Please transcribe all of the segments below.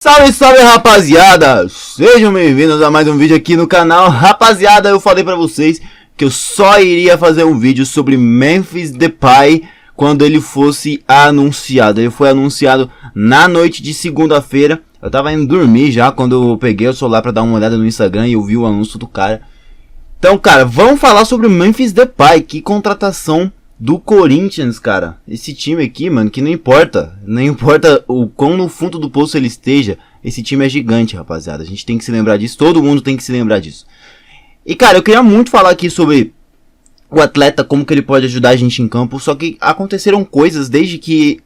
Salve, salve, rapaziada! Sejam bem-vindos a mais um vídeo aqui no canal. Rapaziada, eu falei pra vocês que eu só iria fazer um vídeo sobre Memphis Depay quando ele fosse anunciado. Ele foi anunciado na noite de segunda-feira. Eu tava indo dormir já quando eu peguei o celular pra dar uma olhada no Instagram e eu vi o anúncio do cara. Então, cara, vamos falar sobre o Memphis Depay. Que contratação do Corinthians, cara. Esse time aqui, mano, que não importa o quão no fundo do poço ele esteja, esse time é gigante, rapaziada. A gente tem que se lembrar disso, todo mundo tem que se lembrar disso. E, cara, eu queria muito falar aqui sobre o atleta, como que ele pode ajudar a gente em campo, só que aconteceram coisas desde que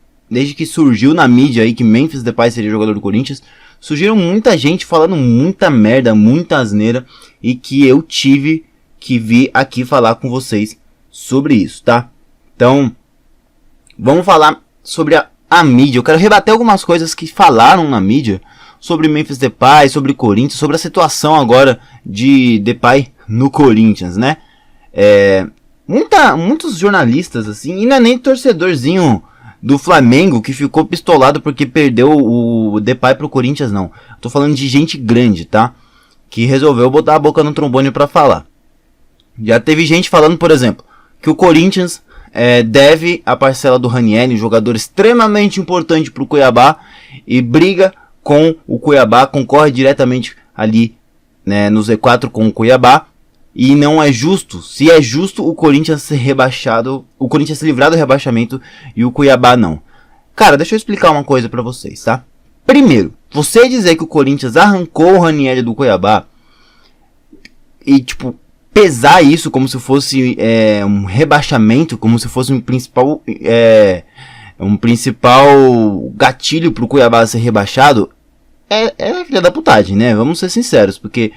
surgiu na mídia aí que Memphis Depay seria jogador do Corinthians. Surgiram muita gente falando muita merda, muita asneira, e que eu tive que vir aqui falar com vocês sobre isso, tá? Então, vamos falar sobre a mídia. Eu quero rebater algumas coisas que falaram na mídia sobre Memphis Depay, sobre Corinthians, sobre a situação agora de Depay no Corinthians, né? Muitos jornalistas, assim, e não é nem torcedorzinho do Flamengo que ficou pistolado porque perdeu o Depay pro Corinthians, não. Tô falando de gente grande, tá? Que resolveu botar a boca no trombone pra falar. Já teve gente falando, por exemplo, que o Corinthians deve a parcela do Ranieri, jogador extremamente importante para o Cuiabá, e briga com o Cuiabá, concorre diretamente ali, né, no Z4 com o Cuiabá, e não é justo. Se é justo o Corinthians ser rebaixado, o Corinthians se livrar do rebaixamento e o Cuiabá não. Cara, deixa eu explicar uma coisa para vocês, tá? Primeiro, você dizer que o Corinthians arrancou o Ranieri do Cuiabá e, tipo, pesar isso como se fosse um rebaixamento, como se fosse um principal gatilho pro Cuiabá ser rebaixado, é filha da putagem, né? Vamos ser sinceros, porque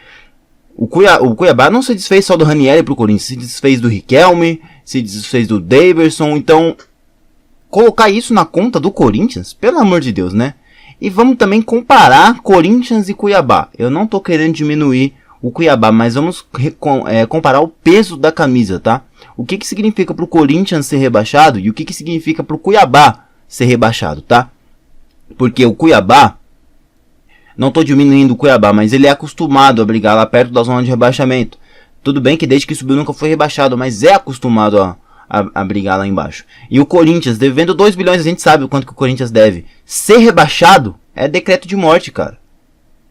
o Cuiabá não se desfez só do Ranieri pro Corinthians, se desfez do Riquelme, se desfez do Daverson, então colocar isso na conta do Corinthians, pelo amor de Deus, né? E vamos também comparar Corinthians e Cuiabá. Eu não tô querendo diminuir o Cuiabá, mas vamos comparar o peso da camisa, tá? O que significa pro Corinthians ser rebaixado e o que significa pro Cuiabá ser rebaixado, tá? Porque o Cuiabá, não tô diminuindo o Cuiabá, mas ele é acostumado a brigar lá perto da zona de rebaixamento. Tudo bem que desde que subiu nunca foi rebaixado, mas é acostumado a brigar lá embaixo. E o Corinthians, devendo 2 bilhões, a gente sabe o quanto que o Corinthians deve. Ser rebaixado é decreto de morte, cara.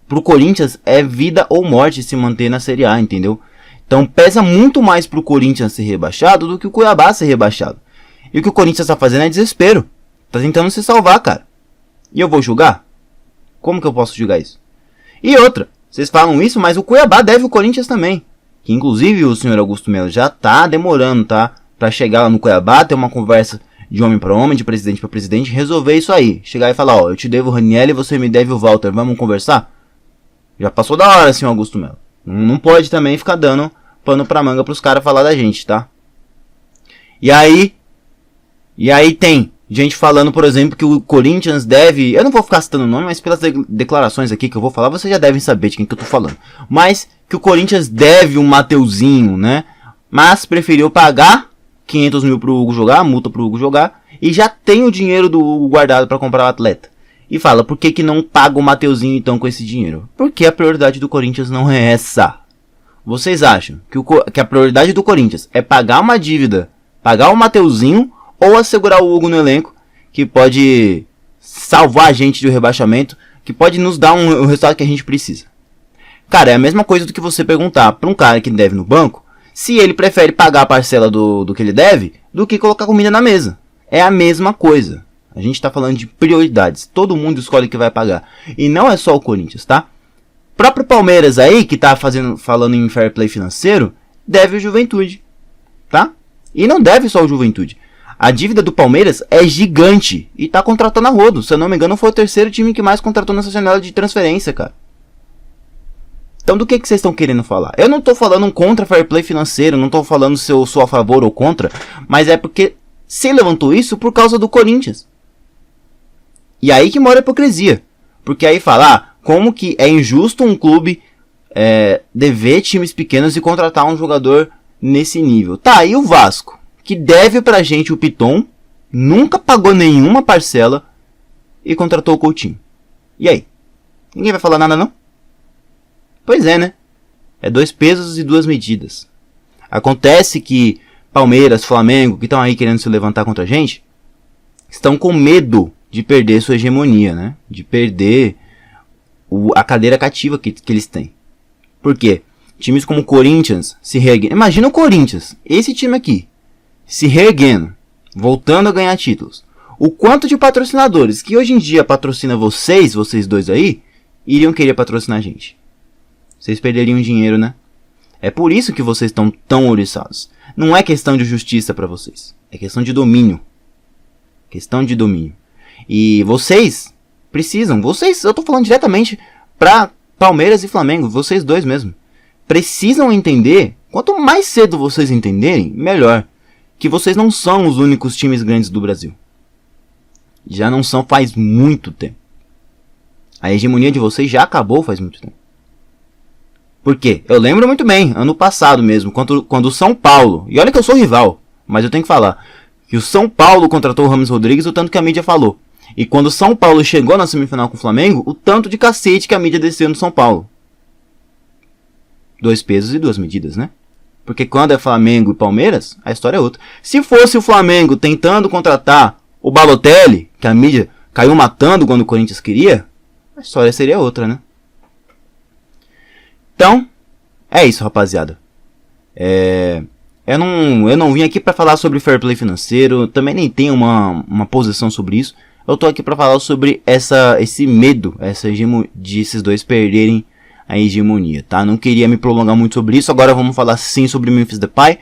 Pro Corinthians é vida ou morte se manter na Série A, entendeu? Então pesa muito mais pro Corinthians ser rebaixado do que o Cuiabá ser rebaixado. E o que o Corinthians tá fazendo é desespero. Tá tentando se salvar, cara. E eu vou julgar? Como que eu posso julgar isso? E outra, vocês falam isso, mas o Cuiabá deve o Corinthians também. Que inclusive o senhor Augusto Melo já tá demorando, tá? Pra chegar lá no Cuiabá, ter uma conversa de homem para homem, de presidente para presidente, resolver isso aí. Chegar e falar, ó, eu te devo o Ranieri e você me deve o Walter, vamos conversar? Já passou da hora, senhor Augusto Melo. Não pode também ficar dando pano pra manga pros caras falar da gente, tá? E aí tem gente falando, por exemplo, que o Corinthians deve... Eu não vou ficar citando o nome, mas pelas declarações aqui que eu vou falar, vocês já devem saber de quem que eu tô falando. Mas que o Corinthians deve um Mateuzinho, né? Mas preferiu pagar 500 mil pro Hugo jogar, multa pro Hugo jogar, e já tem o dinheiro do Hugo guardado pra comprar o atleta. E fala, por que não paga o Mateuzinho então com esse dinheiro? Porque a prioridade do Corinthians não é essa. Vocês acham que a prioridade do Corinthians é pagar uma dívida, pagar o Mateuzinho, ou assegurar o Hugo no elenco, que pode salvar a gente do rebaixamento, que pode nos dar o resultado que a gente precisa? Cara, é a mesma coisa do que você perguntar para um cara que deve no banco, se ele prefere pagar a parcela do que ele deve, do que colocar comida na mesa. É a mesma coisa. A gente tá falando de prioridades. Todo mundo escolhe o que vai pagar. E não é só o Corinthians, tá? O próprio Palmeiras aí, que tá falando em fair play financeiro, deve o Juventude, tá? E não deve só o Juventude. A dívida do Palmeiras é gigante e tá contratando a rodo. Se eu não me engano, foi o terceiro time que mais contratou nessa janela de transferência, cara. Então do que vocês estão querendo falar? Eu não tô falando contra fair play financeiro, não tô falando se eu sou a favor ou contra, mas é porque se levantou isso por causa do Corinthians. E aí que mora a hipocrisia. Porque aí fala, como que é injusto um clube dever times pequenos e contratar um jogador nesse nível. Tá, aí o Vasco, que deve pra gente o Piton, nunca pagou nenhuma parcela e contratou o Coutinho. E aí? Ninguém vai falar nada não? Pois é, né? É 2 pesos e 2 medidas. Acontece que Palmeiras, Flamengo, que estão aí querendo se levantar contra a gente, estão com medo de perder sua hegemonia, né? De perder a cadeira cativa que eles têm. Por quê? Times como o Corinthians se reerguendo. Imagina o Corinthians, esse time aqui, se reerguendo, voltando a ganhar títulos. O quanto de patrocinadores que hoje em dia patrocina vocês dois aí, iriam querer patrocinar a gente. Vocês perderiam dinheiro, né? É por isso que vocês estão tão ouriçados. Não é questão de justiça para vocês. É questão de domínio. Questão de domínio. E vocês precisam. Eu tô falando diretamente pra Palmeiras e Flamengo. Vocês dois mesmo. Precisam entender. Quanto mais cedo vocês entenderem, melhor. Que vocês não são os únicos times grandes do Brasil. Já não são faz muito tempo. A hegemonia de vocês já acabou faz muito tempo. Por quê? Eu lembro muito bem, ano passado mesmo, quando o São Paulo, e olha que eu sou rival, mas eu tenho que falar, que o São Paulo contratou o Rames Rodrigues, o tanto que a mídia falou. E quando o São Paulo chegou na semifinal com o Flamengo, o tanto de cacete que a mídia desceu no São Paulo. 2 pesos e 2 medidas, né? Porque quando é Flamengo e Palmeiras, a história é outra. Se fosse o Flamengo tentando contratar o Balotelli, que a mídia caiu matando quando o Corinthians queria, a história seria outra, né? Então, é isso, rapaziada. Eu não vim aqui pra falar sobre fair play financeiro, também nem tenho uma posição sobre isso. Eu tô aqui pra falar sobre esse medo, de esses dois perderem a hegemonia, tá? Não queria me prolongar muito sobre isso, agora vamos falar sim sobre Memphis Depay.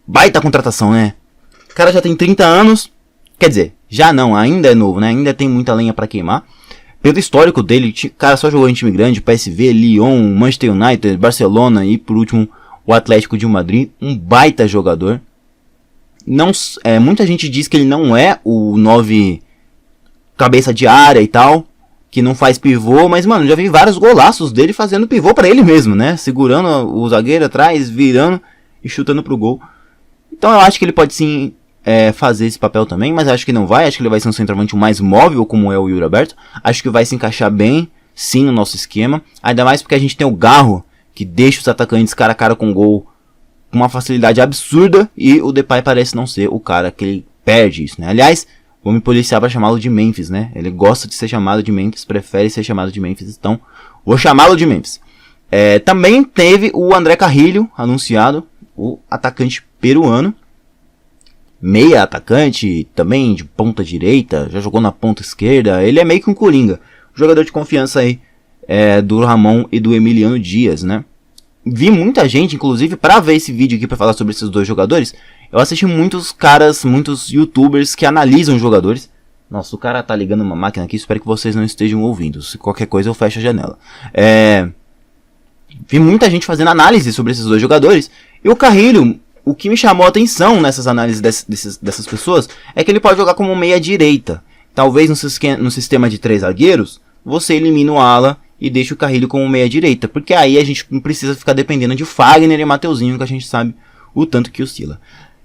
Baita contratação, né? O cara já tem 30 anos, quer dizer, já não, ainda é novo, né? Ainda tem muita lenha pra queimar. Pelo histórico dele, o cara só jogou em time grande, PSV, Lyon, Manchester United, Barcelona e por último o Atlético de Madrid. Um baita jogador. Muita gente diz que ele não é o 9 cabeça de área e tal, que não faz pivô, mas mano, já vi vários golaços dele fazendo pivô pra ele mesmo, né? Segurando o zagueiro atrás, virando e chutando pro gol. Então eu acho que ele pode sim fazer esse papel também, mas acho que não vai. Acho que ele vai ser um centroavante mais móvel, como é o Yuri Alberto. Acho que vai se encaixar bem, sim, no nosso esquema. Ainda mais porque a gente tem o Garro, que deixa os atacantes cara a cara com gol com uma facilidade absurda. E o Depay parece não ser o cara que ele perde isso, né? Aliás, vou me policiar pra chamá-lo de Memphis, né? Ele gosta de ser chamado de Memphis, prefere ser chamado de Memphis, então vou chamá-lo de Memphis. Também teve o André Carrilho anunciado, o atacante peruano. Meia atacante, também de ponta direita, já jogou na ponta esquerda. Ele é meio que um coringa, jogador de confiança aí do Ramon e do Emiliano Dias, né? Vi muita gente, inclusive, pra ver esse vídeo aqui pra falar sobre esses dois jogadores. Eu assisti muitos youtubers que analisam jogadores. Nossa, o cara tá ligando uma máquina aqui, espero que vocês não estejam ouvindo. Se qualquer coisa eu fecho a janela. Vi muita gente fazendo análise sobre esses dois jogadores. E o Carrilho, o que me chamou a atenção nessas análises dessas pessoas é que ele pode jogar como meia direita. Talvez no sistema de 3 zagueiros, você elimina o ala e deixa o Carrilho como meia direita. Porque aí a gente não precisa ficar dependendo de Fagner e Mateuzinho, que a gente sabe o tanto que oscila.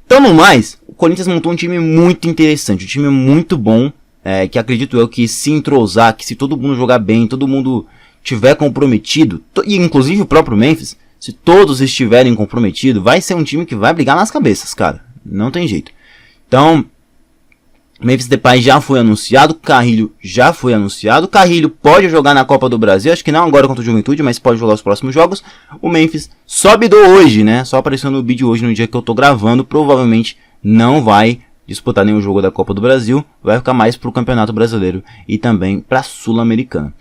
Então, no mais, o Corinthians montou um time muito interessante, um time muito bom, que acredito eu que se entrosar, que se todo mundo jogar bem, todo mundo tiver comprometido, e inclusive o próprio Memphis, se todos estiverem comprometidos, vai ser um time que vai brigar nas cabeças, cara. Não tem jeito. Então, Memphis Depay já foi anunciado, Carrilho já foi anunciado. Carrilho pode jogar na Copa do Brasil, acho que não agora contra o Juventude, mas pode jogar os próximos jogos. O Memphis só bidou hoje, né? Só apareceu no vídeo hoje, no dia que eu tô gravando. Provavelmente não vai disputar nenhum jogo da Copa do Brasil. Vai ficar mais pro Campeonato Brasileiro e também pra Sul-Americana.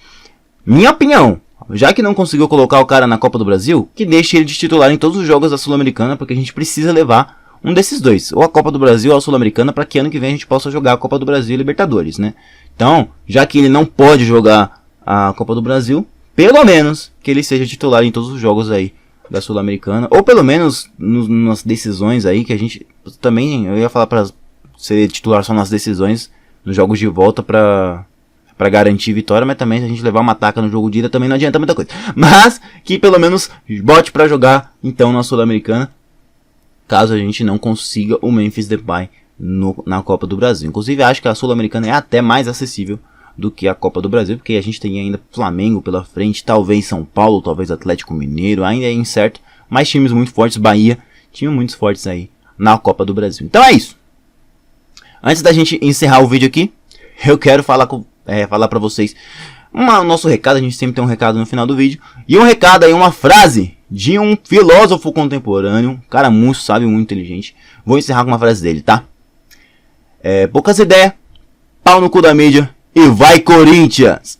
Minha opinião, já que não conseguiu colocar o cara na Copa do Brasil, que deixe ele de titular em todos os jogos da Sul-Americana, porque a gente precisa levar um desses dois, ou a Copa do Brasil ou a Sul-Americana, para que ano que vem a gente possa jogar a Copa do Brasil e Libertadores, né? Então, já que ele não pode jogar a Copa do Brasil, pelo menos que ele seja titular em todos os jogos aí da Sul-Americana, ou pelo menos nas decisões aí, que a gente também, eu ia falar para ser titular só nas decisões, nos jogos de volta para garantir vitória, mas também se a gente levar uma taca no jogo de ida também não adianta muita coisa. Mas que pelo menos bote para jogar então na Sul-Americana, caso a gente não consiga o Memphis Depay na Copa do Brasil. Inclusive acho que a Sul-Americana é até mais acessível do que a Copa do Brasil, porque a gente tem ainda Flamengo pela frente, talvez São Paulo, talvez Atlético Mineiro, ainda é incerto, mas times muito fortes, Bahia, times muito fortes aí na Copa do Brasil. Então é isso. Antes da gente encerrar o vídeo aqui, eu quero falar para vocês o nosso recado. A gente sempre tem um recado no final do vídeo, e um recado aí, uma frase de um filósofo contemporâneo, um cara muito sábio, muito inteligente. Vou encerrar com uma frase dele, tá? Poucas ideias, pau no cu da mídia e vai Corinthians!